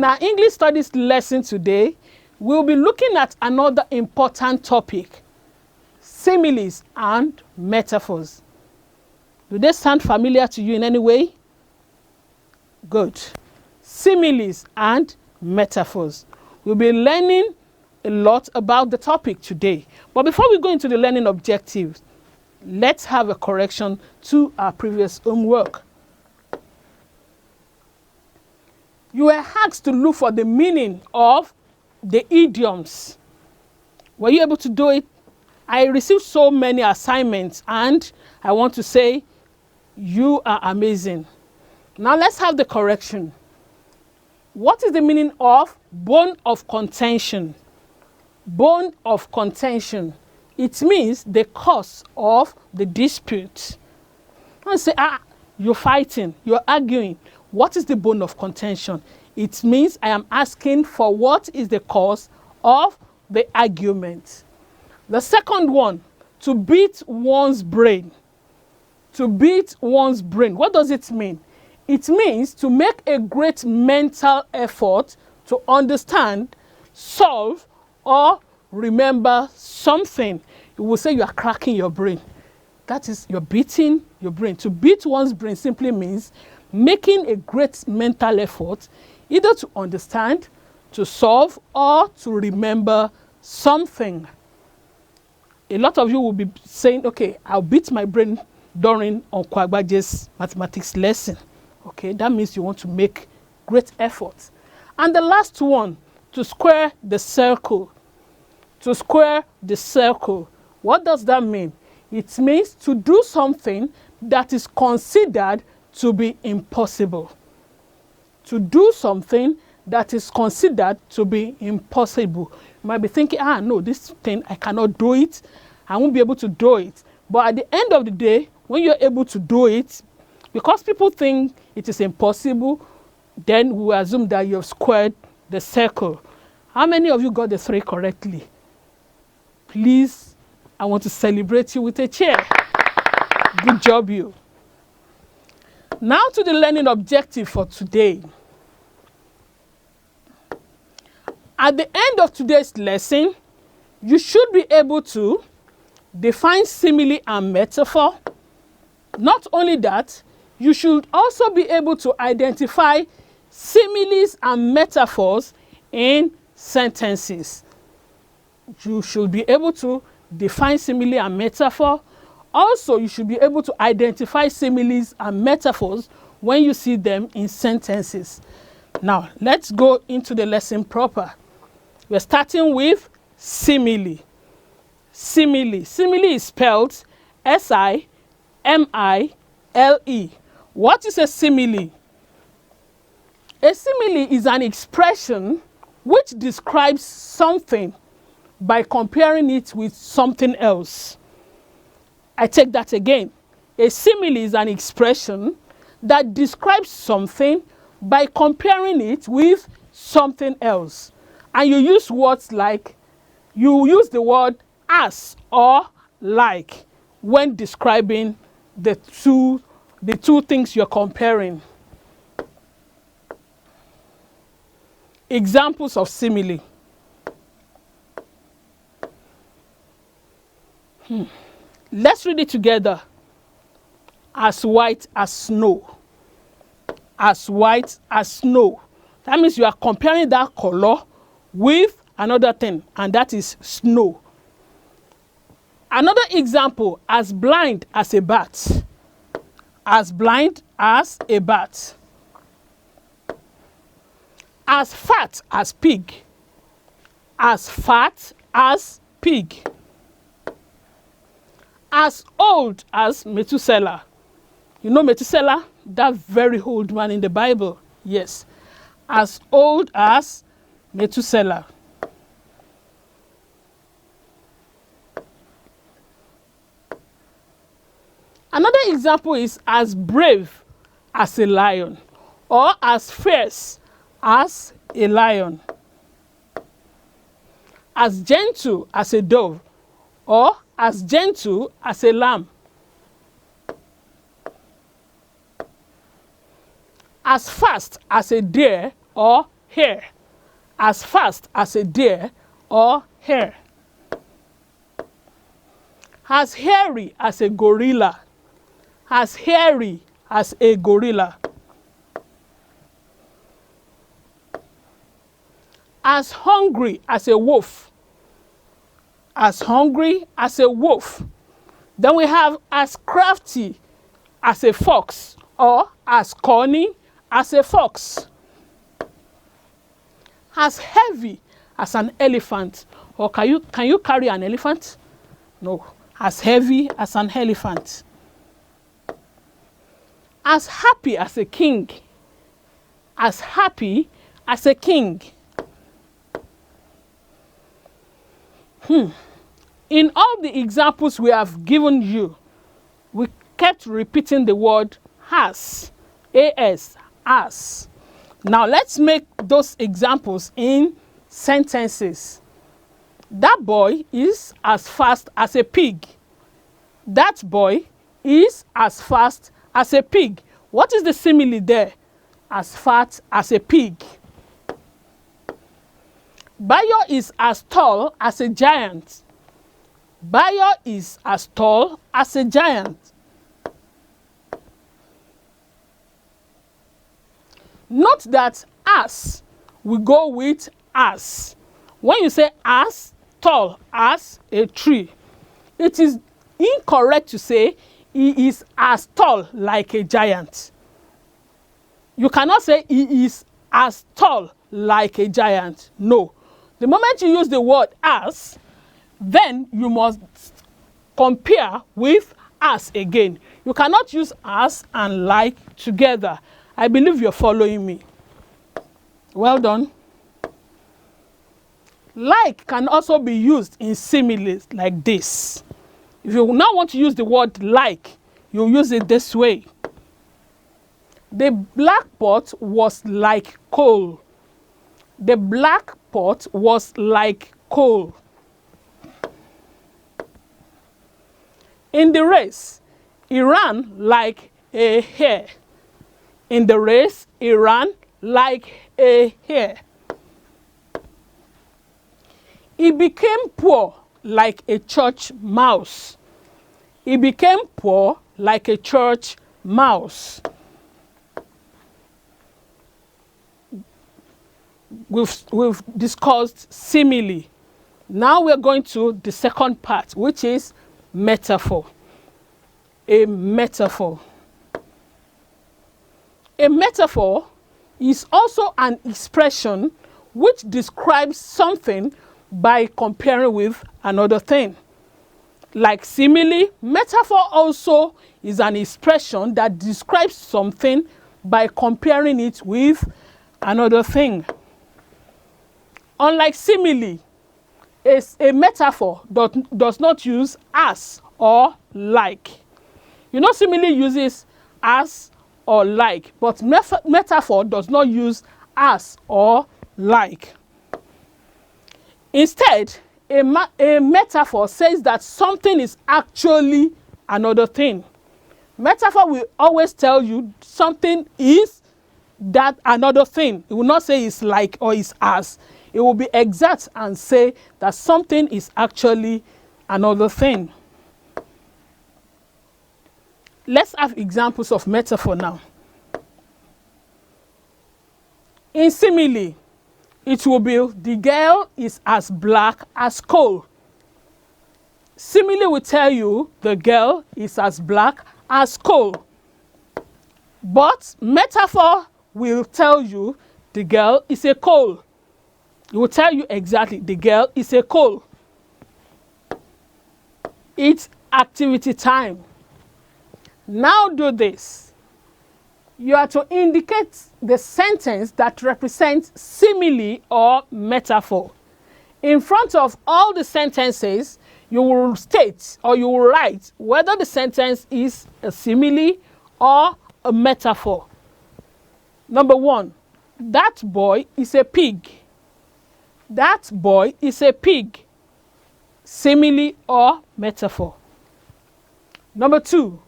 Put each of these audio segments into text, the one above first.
our English studies lesson today, we'll be looking at another important topic, similes and metaphors. Do they sound familiar to you in any way? Good. Similes and metaphors. We'll be learning a lot about the topic today. But before we go into the learning objectives, let's have a correction to our previous homework. You were asked to look for the meaning of the idioms. Were you able to do it? I received so many assignments and I want to say you are amazing. Now let's have the correction. What is the meaning of bone of contention? Bone of contention. It means the cause of the dispute. I say, you're fighting, you're arguing. What is the bone of contention? It means I am asking for what is the cause of the argument. The second one, to beat one's brain. To beat one's brain. What does it mean? It means to make a great mental effort to understand, solve, or remember something. You will say you are cracking your brain. That is, you're beating your brain. To beat one's brain simply means making a great mental effort either to understand, to solve, or to remember something. A lot of you will be saying, okay, I'll beat my brain during Okwagbaje's mathematics lesson. Okay, that means you want to make great efforts. And the last one, to square the circle. To square the circle. What does that mean? It means to do something that is considered to be impossible. To do something that is considered to be impossible. You might be thinking, no, this thing, I cannot do it. I won't be able to do it. But at the end of the day, when you're able to do it, because people think it is impossible, then we will assume that you have squared the circle. How many of you got the 3 correctly? Please, I want to celebrate you with a cheer. Good job, you. Now to the learning objective for today. At the end of today's lesson, you should be able to define simile and metaphor. Not only that, you should also be able to identify similes and metaphors in sentences. You should be able to define simile and metaphor. Also, you should be able to identify similes and metaphors when you see them in sentences. Now, let's go into the lesson proper. We're starting with simile. Simile. Simile is spelled S-I-M-I-L-E. What is a simile? A simile is an expression which describes something by comparing it with something else. I take that again. A simile is an expression that describes something by comparing it with something else. And you use words like, you use the word as or like when describing the two things you're comparing. Examples of simile. Let's read it together. As white as snow. As white as snow. That means you are comparing that color with another thing, and that is snow. Another example, as blind as a bat. As blind as a bat. As fat as pig. As fat as pig. As old as Methuselah. You know Methuselah? That very old man in the Bible. Yes. As old as Methuselah. Another example is as brave as a lion, or as fierce as a lion. As gentle as a dove, or as gentle as a lamb. As fast as a deer or hare, as fast as a deer or hare. As hairy as a gorilla, as hairy as a gorilla. As hungry as a wolf, as hungry as a wolf. Then we have as crafty as a fox, or as cunning as a fox. As heavy as an elephant, or can you carry an elephant? No. As heavy as an elephant. As happy as a king, as happy as a king. In all the examples we have given you, we kept repeating the word as, as, as. Now let's make those examples in sentences. That boy is as fast as a pig. That boy is as fast as a pig. What is the simile there? As fat as a pig. Bayo is as tall as a giant. Bayo is as tall as a giant. Note that as we go with as. When you say as tall as a tree, it is incorrect to say he is as tall like a giant. You cannot say he is as tall like a giant. No. The moment you use the word as, then you must compare with as again. You cannot use as and like together. I believe you're following me. Well done. Like can also be used in similes like this. If you now want to use the word like, you use it this way. The black pot was like coal. The black pot was like coal. In the race, he ran like a hare. In the race, he ran like a hare. He became poor like a church mouse. He became poor like a church mouse. We've discussed simile. Now we're going to the second part, which is metaphor. A metaphor. A metaphor is also an expression which describes something by comparing with another thing. Like simile, metaphor also is an expression that describes something by comparing it with another thing. Unlike simile, a metaphor does not use as or like. You know, simile uses as or like, but metaphor does not use as or like. Instead, a metaphor says that something is actually another thing. Metaphor will always tell you something is that another thing. It will not say it's like or it's as. It will be exact and say that something is actually another thing. Let's have examples of metaphor now. In simile, it will be the girl is as black as coal. Simile will tell you the girl is as black as coal. But metaphor will tell you the girl is a coal. It will tell you exactly the girl is a coal. It's activity time. Now do this. You are to indicate the sentence that represents simile or metaphor. In front of all the sentences, you will state or you will write whether the sentence is a simile or a metaphor. Number 1, that boy is a pig. That boy is a pig. Simile or metaphor. Number 2,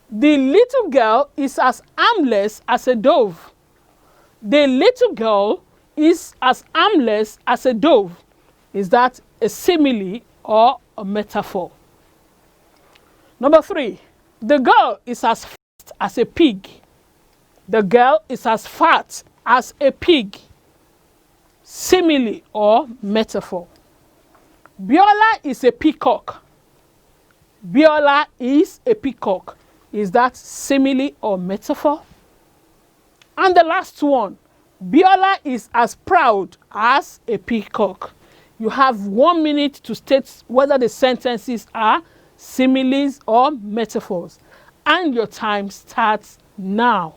the little girl is as harmless as a dove. The little girl is as harmless as a dove. Is that a simile or a metaphor? Number 3, the girl is as fat as a pig. The girl is as fat as a pig. Simile or metaphor? Biola is a peacock. Biola is a peacock. Is that simile or metaphor? And the last one, Biola is as proud as a peacock. You have 1 minute to state whether the sentences are similes or metaphors. And your time starts now.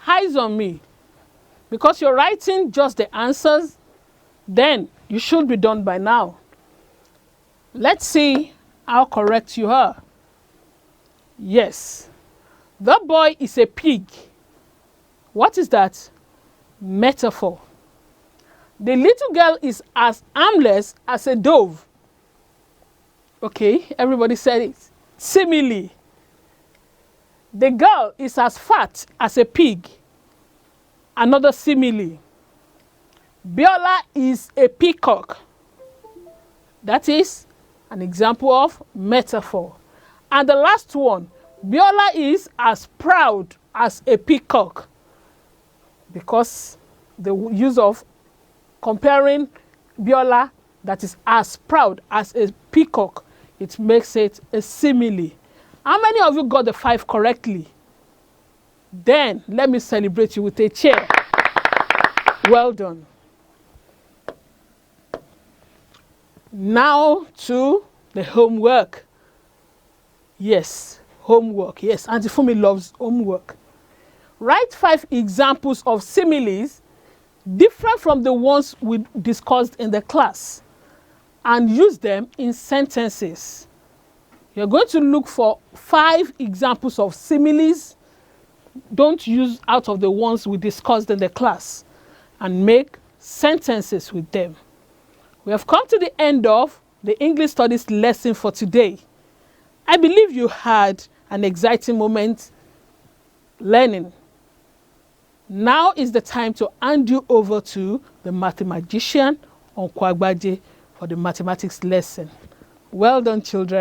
Eyes on me. Because you're writing just the answers, then you should be done by now. Let's see how correct you are. Yes. The boy is a pig. What is that? Metaphor. The little girl is as harmless as a dove. Okay, everybody said it. Simile. The girl is as fat as a pig. Another simile. Biola is a peacock. That is an example of metaphor. And the last one, Biola is as proud as a peacock. Because the use of comparing Biola that is as proud as a peacock, it makes it a simile. How many of you got the 5 correctly? Then let me celebrate you with a cheer. Well done. Now to the homework. Yes, homework. Yes, Auntie Fumi loves homework. Write 5 examples of similes different from the ones we discussed in the class and use them in sentences. You're going to look for 5 examples of similes. Don't use out of the ones we discussed in the class and make sentences with them. We have come to the end of the English Studies lesson for today. I believe you had an exciting moment learning. Now is the time to hand you over to the mathematician on Kwagbaje for the mathematics lesson. Well done, children.